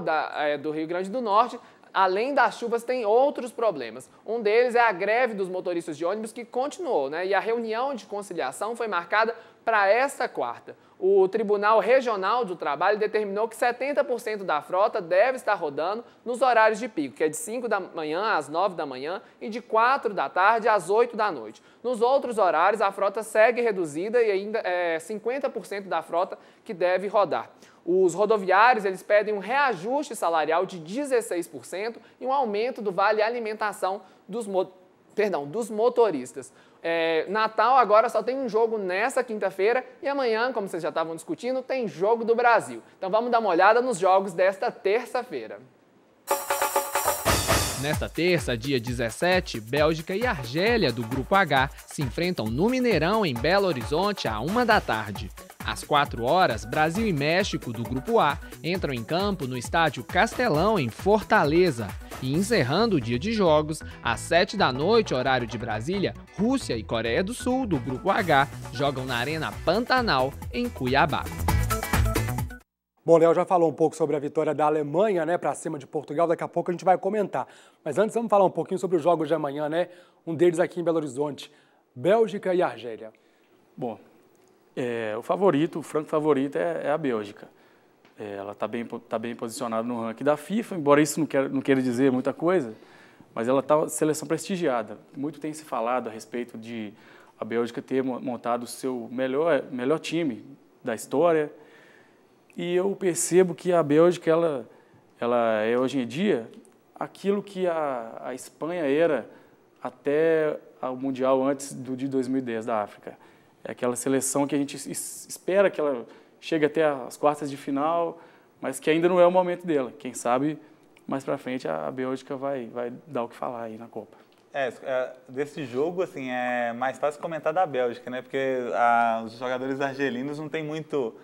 do Rio Grande do Norte, além das chuvas, tem outros problemas. Um deles é a greve dos motoristas de ônibus que continuou, né? E a reunião de conciliação foi marcada para esta quarta. O Tribunal Regional do Trabalho determinou que 70% da frota deve estar rodando nos horários de pico, que é de 5 da manhã às 9 da manhã e de 4 da tarde às 8 da noite. Nos outros horários, a frota segue reduzida e ainda é 50% da frota que deve rodar. Os rodoviários, eles pedem um reajuste salarial de 16% e um aumento do vale alimentação dos motoristas. Natal agora só tem um jogo nessa quinta-feira e amanhã, como vocês já estavam discutindo, tem jogo do Brasil. Então vamos dar uma olhada nos jogos desta terça-feira. Nesta terça, dia 17, Bélgica e Argélia, do Grupo H, se enfrentam no Mineirão, em Belo Horizonte, à 13h. Às 16h, Brasil e México, do Grupo A, entram em campo no estádio Castelão, em Fortaleza. E encerrando o dia de jogos, às 19h, horário de Brasília, Rússia e Coreia do Sul, do Grupo H, jogam na Arena Pantanal, em Cuiabá. Bom, Léo já falou um pouco sobre a vitória da Alemanha, né, para cima de Portugal. Daqui a pouco a gente vai comentar. Mas antes vamos falar um pouquinho sobre os jogos de amanhã, né? Um deles aqui em Belo Horizonte, Bélgica e Argélia. Bom, o favorito, o franco favorito é a Bélgica. Ela está bem posicionada no ranking da FIFA, embora isso não queira dizer muita coisa, mas ela está seleção prestigiada. Muito tem se falado a respeito de a Bélgica ter montado o seu melhor time da história. E eu percebo que a Bélgica ela é hoje em dia aquilo que a Espanha era até o Mundial antes de 2010 da África. É aquela seleção que a gente espera que ela chegue até as quartas de final, mas que ainda não é o momento dela. Quem sabe mais para frente a Bélgica vai dar o que falar aí na Copa. Desse jogo, assim, é mais fácil comentar da Bélgica, né? Porque os jogadores argelinos não têm muito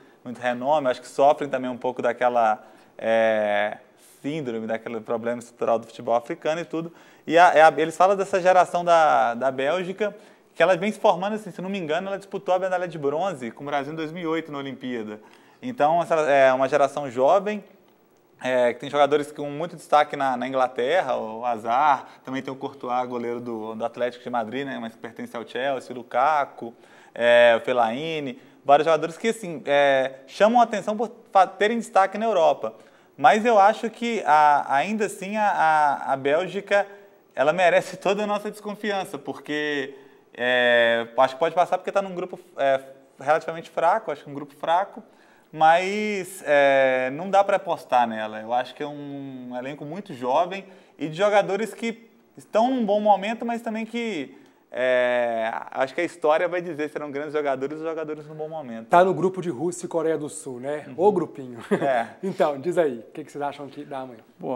renome, acho que sofrem também um pouco daquela síndrome, daquele problema estrutural do futebol africano e tudo. E eles falam dessa geração da Bélgica, que ela vem se formando, assim, se não me engano, ela disputou a medalha de bronze com o Brasil em 2008 na Olimpíada. Então, é uma geração jovem, que tem jogadores com muito destaque na Inglaterra, o Hazard, também tem o Courtois, goleiro do Atlético de Madrid, né, mas que pertence ao Chelsea, o Lukaku, o Fellaini, vários jogadores que assim, chamam a atenção por terem destaque na Europa. Mas eu acho que, ainda assim, a Bélgica ela merece toda a nossa desconfiança, porque acho que pode passar porque está num grupo relativamente fraco, acho que um grupo fraco, mas não dá para apostar nela. Eu acho que é um elenco muito jovem e de jogadores que estão num bom momento, mas também que acho que a história vai dizer se serão grandes jogadores ou jogadores num bom momento. Tá no grupo de Rússia e Coreia do Sul, né? O grupinho. Então, diz aí, o que vocês acham que dá amanhã? Bom,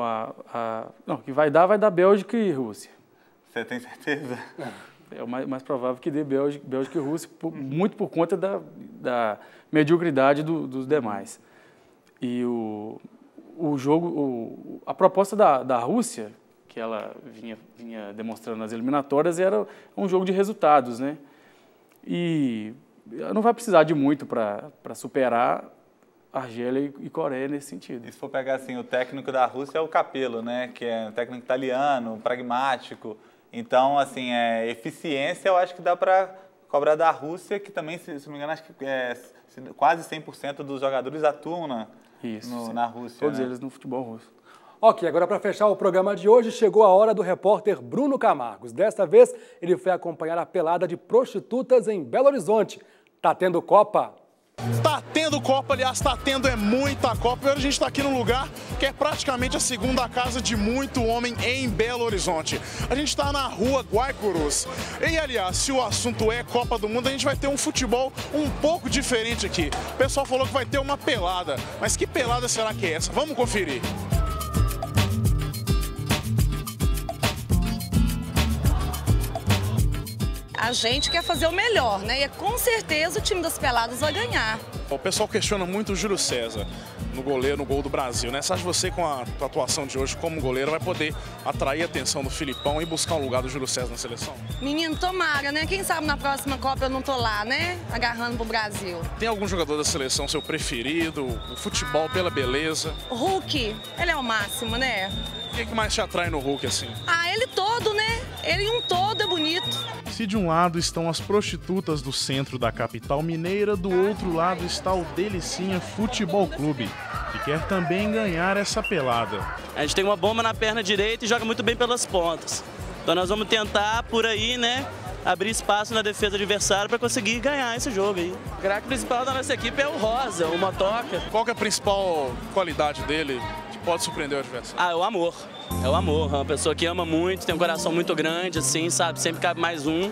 não, que vai dar Bélgica e Rússia. Você tem certeza? É o mais provável que dê Bélgica e Rússia, muito por conta da mediocridade dos demais. E o jogo, a proposta da Rússia, que ela vinha demonstrando nas eliminatórias, era um jogo de resultados, né? E não vai precisar de muito para superar Argélia e Coreia nesse sentido. E se for pegar assim, o técnico da Rússia é o Capello, né? Que é um técnico italiano, pragmático. Então, assim, eficiência eu acho que dá para cobrar da Rússia, que também, se não me engano, acho que quase 100% dos jogadores atuam na Rússia. Todos eles no futebol russo. Ok, agora para fechar o programa de hoje, chegou a hora do repórter Bruno Camargos. Desta vez, ele foi acompanhar a pelada de prostitutas em Belo Horizonte. Tá tendo Copa? Tá tendo Copa, aliás, tá tendo muita Copa. Hoje a gente tá aqui num lugar que é praticamente a segunda casa de muito homem em Belo Horizonte. A gente tá na rua Guaicurus. E, aliás, se o assunto é Copa do Mundo, a gente vai ter um futebol um pouco diferente aqui. O pessoal falou que vai ter uma pelada. Mas que pelada será que é essa? Vamos conferir. A gente quer fazer o melhor, né? E com certeza o time das Peladas vai ganhar. O pessoal questiona muito o Júlio César no gol do Brasil, né? Você acha que você, com a atuação de hoje como goleiro, vai poder atrair a atenção do Filipão e buscar um lugar do Júlio César na seleção? Menino, tomara, né? Quem sabe na próxima Copa eu não tô lá, né? Agarrando pro Brasil. Tem algum jogador da seleção seu preferido? O futebol pela beleza? O Hulk, ele é o máximo, né? O que mais te atrai no Hulk, assim? Ele todo, né? Ele em um todo é bonito. Se de um lado estão as prostitutas do centro da capital mineira, do outro lado está o Delicinha Futebol Clube, que quer também ganhar essa pelada. A gente tem uma bomba na perna direita e joga muito bem pelas pontas. Então nós vamos tentar, por aí, né, abrir espaço na defesa adversária para conseguir ganhar esse jogo aí. O craque principal da nossa equipe é o Rosa, o Motoca. Qual que é a principal qualidade dele que pode surpreender o adversário? É o amor. É o amor, é uma pessoa que ama muito, tem um coração muito grande, assim, sabe? Sempre cabe mais um.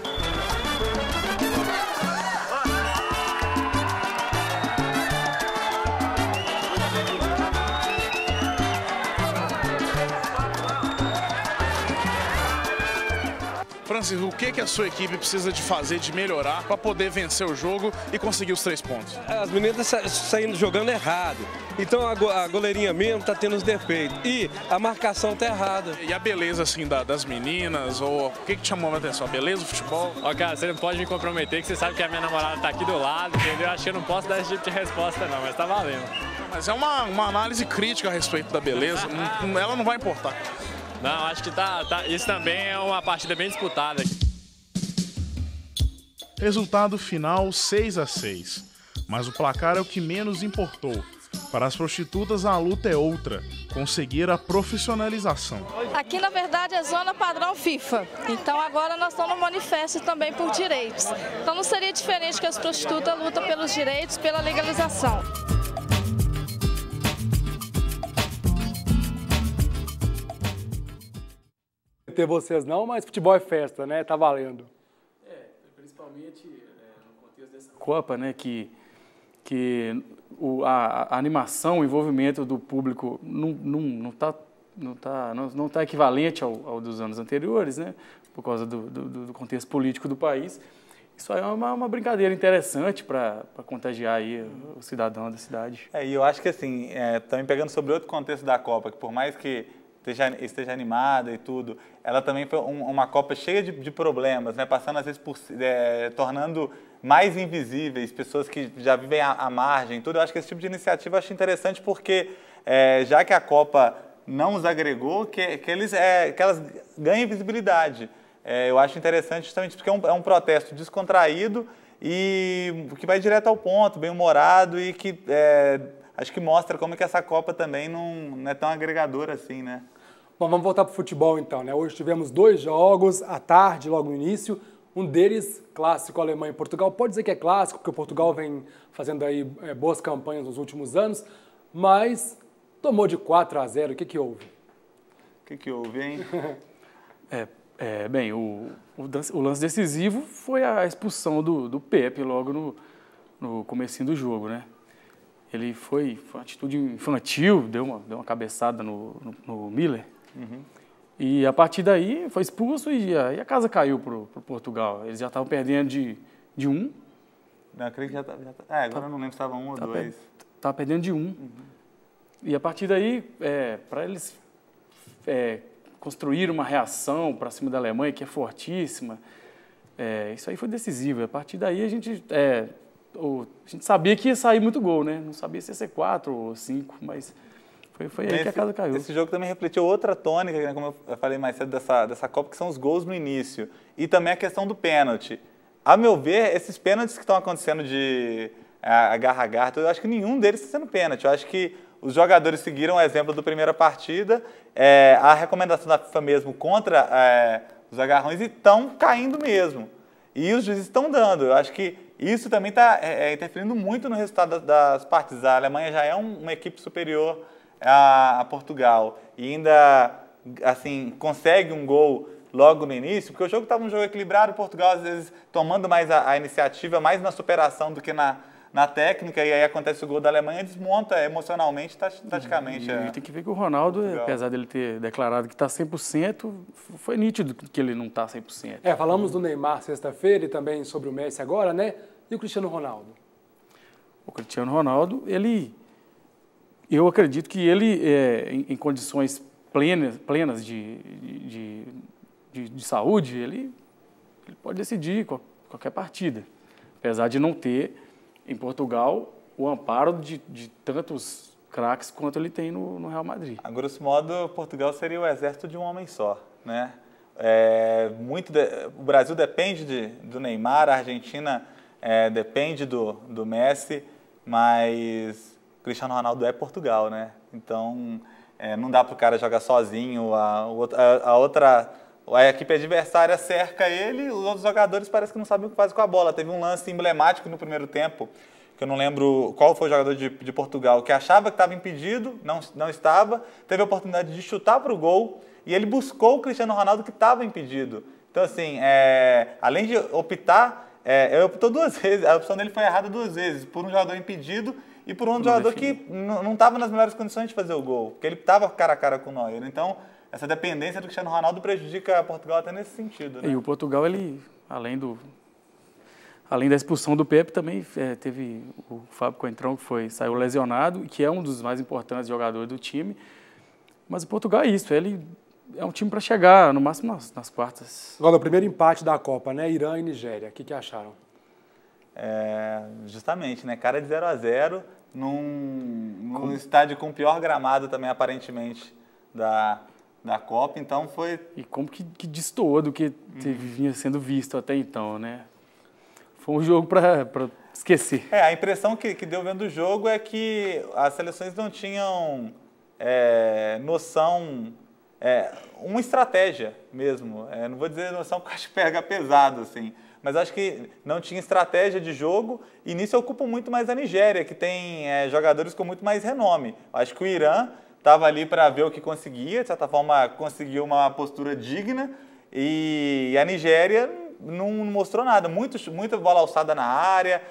Francis, o que a sua equipe precisa de fazer, de melhorar para poder vencer o jogo e conseguir os 3 pontos? As meninas saindo jogando errado. Então a goleirinha mesmo tá tendo os defeitos. E a marcação tá errada. E a beleza assim das meninas? Ou o que te chamou a atenção? A beleza do futebol? Ó, cara, você não pode me comprometer, que você sabe que a minha namorada tá aqui do lado, entendeu? Acho que eu não posso dar esse tipo de resposta não, mas tá valendo. Mas é uma análise crítica a respeito da beleza, ela não vai importar. Não, acho que isso também é uma partida bem disputada. Resultado final 6-6. Mas o placar é o que menos importou. Para as prostitutas, a luta é outra: conseguir a profissionalização. Aqui, na verdade, é zona padrão FIFA. Então, agora nós estamos no manifesto também por direitos. Então, não seria diferente que as prostitutas lutam pelos direitos, pela legalização. Ter vocês não, mas futebol é festa, né? Tá valendo. Principalmente no contexto dessa Copa, né? Que a animação, o envolvimento do público não tá equivalente ao dos anos anteriores, né? Por causa do contexto político do país. Isso aí é uma brincadeira interessante para contagiar aí o cidadão da cidade. E eu acho que assim, também pegando sobre outro contexto da Copa, que por mais que esteja animada e tudo, ela também foi uma Copa cheia de problemas, né? Passando às vezes tornando mais invisíveis pessoas que já vivem à margem, tudo. Eu acho que esse tipo de iniciativa eu acho interessante porque já que a Copa não os agregou, que elas ganhem visibilidade. Eu acho interessante justamente porque é um protesto descontraído e que vai direto ao ponto, bem-humorado e que acho que mostra como que essa Copa também não é tão agregadora assim, né? Bom, vamos voltar para o futebol então, né? Hoje tivemos 2 jogos à tarde, logo no início. Um deles, clássico Alemanha e Portugal. Pode dizer que é clássico, porque o Portugal vem fazendo aí boas campanhas nos últimos anos, mas tomou de 4-0. O que houve? O que houve, hein? Bem, o lance decisivo foi a expulsão do Pepe logo no comecinho do jogo, né? Ele foi uma atitude infantil, deu uma cabeçada no Miller. Uhum. E a partir daí foi expulso e a casa caiu pro Portugal. Eles já estavam perdendo de 1. Não, eu creio que já tá. Agora eu não lembro se estava 1 ou 2. Estava perdendo de 1. Uhum. E a partir daí, para eles construir uma reação para cima da Alemanha, que é fortíssima, isso aí foi decisivo. A partir daí a gente sabia que ia sair muito gol, né? Não sabia se ia ser 4 ou 5, mas foi aí que a casa caiu. Esse jogo também refletiu outra tônica, né, como eu falei mais cedo dessa Copa, que são os gols no início. E também a questão do pênalti. A meu ver, esses pênaltis que estão acontecendo de agarra-agarra, eu acho que nenhum deles está sendo pênalti. Eu acho que os jogadores seguiram o exemplo da primeira partida, a recomendação da FIFA mesmo contra os agarrões e estão caindo mesmo. E os juízes estão dando. Eu acho que isso também está interferindo muito no resultado das partidas. A Alemanha já é uma equipe superior a Portugal e ainda assim consegue um gol logo no início, porque o jogo estava um jogo equilibrado, Portugal às vezes tomando mais a iniciativa, mais na superação do que na técnica, e aí acontece o gol da Alemanha, desmonta emocionalmente, taticamente. E tem que ver que o Ronaldo, apesar dele ter declarado que está 100%, foi nítido que ele não está 100%. Falamos do Neymar sexta-feira e também sobre o Messi agora, né? E o Cristiano Ronaldo? O Cristiano Ronaldo, eu acredito que ele, em condições plenas de saúde, ele pode decidir qualquer partida. Apesar de não ter, em Portugal, o amparo de tantos craques quanto ele tem no Real Madrid. A grosso modo, Portugal seria o exército de um homem só, né? O Brasil depende do Neymar, a Argentina depende do Messi, mas Cristiano Ronaldo é Portugal, né? Então, não dá para o cara jogar sozinho, a equipe adversária cerca ele, os outros jogadores parecem que não sabem o que faz com a bola. Teve um lance emblemático no primeiro tempo, que eu não lembro qual foi o jogador de Portugal, que achava que estava impedido, não estava, teve a oportunidade de chutar para o gol, e ele buscou o Cristiano Ronaldo que estava impedido. Então, assim, além de optar, ele optou 2 vezes, a opção dele foi errada 2 vezes, por um jogador impedido e por um jogador que não estava nas melhores condições de fazer o gol, porque ele estava cara a cara com o Neuer. Então, essa dependência do Cristiano Ronaldo prejudica Portugal até nesse sentido, né? E o Portugal, ele, além da expulsão do Pepe, também teve o Fábio Coentrão, que saiu lesionado, que é um dos mais importantes jogadores do time. Mas o Portugal é isso, ele é um time para chegar, no máximo, nas quartas. Agora, o primeiro empate da Copa, né? Irã e Nigéria, o que acharam? Justamente, né? Cara de 0-0, num estádio com o pior gramado também, aparentemente, da Copa, então foi... E como que destoou do que vinha sendo visto até então, né? Foi um jogo para esquecer. A impressão que deu vendo o jogo é que as seleções não tinham noção, uma estratégia mesmo. Não vou dizer noção porque acho que pega pesado, assim, mas acho que não tinha estratégia de jogo e nisso eu culpo muito mais a Nigéria, que tem jogadores com muito mais renome. Acho que o Irã estava ali para ver o que conseguia, de certa forma conseguiu uma postura digna e a Nigéria não mostrou nada. Muita bola alçada na área,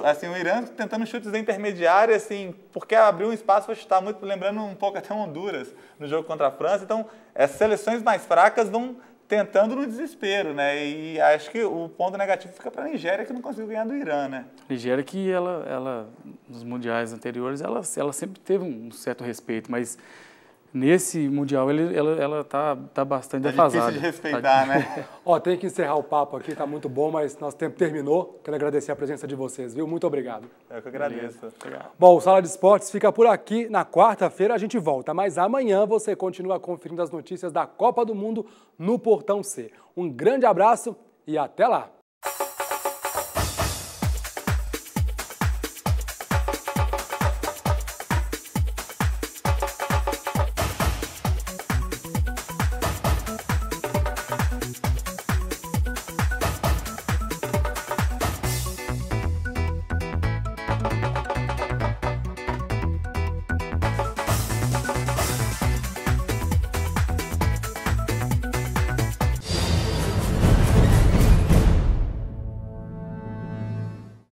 assim, o Irã tentando chutes da intermediária, assim, porque abriu um espaço para chutar muito, lembrando um pouco até Honduras no jogo contra a França. Então, as seleções mais fracas vão tentando no desespero, né? E acho que o ponto negativo fica para a Nigéria, que não conseguiu ganhar do Irã, né? Nigéria que ela nos mundiais anteriores, ela sempre teve um certo respeito, mas nesse Mundial ela tá bastante defasada. Difícil de respeitar, né? Tem que encerrar o papo aqui, tá muito bom, mas nosso tempo terminou. Quero agradecer a presença de vocês, viu? Muito obrigado. Eu que agradeço. Bom, o Sala de Esportes fica por aqui. Na quarta-feira a gente volta, mas amanhã você continua conferindo as notícias da Copa do Mundo no Portão C. Um grande abraço e até lá!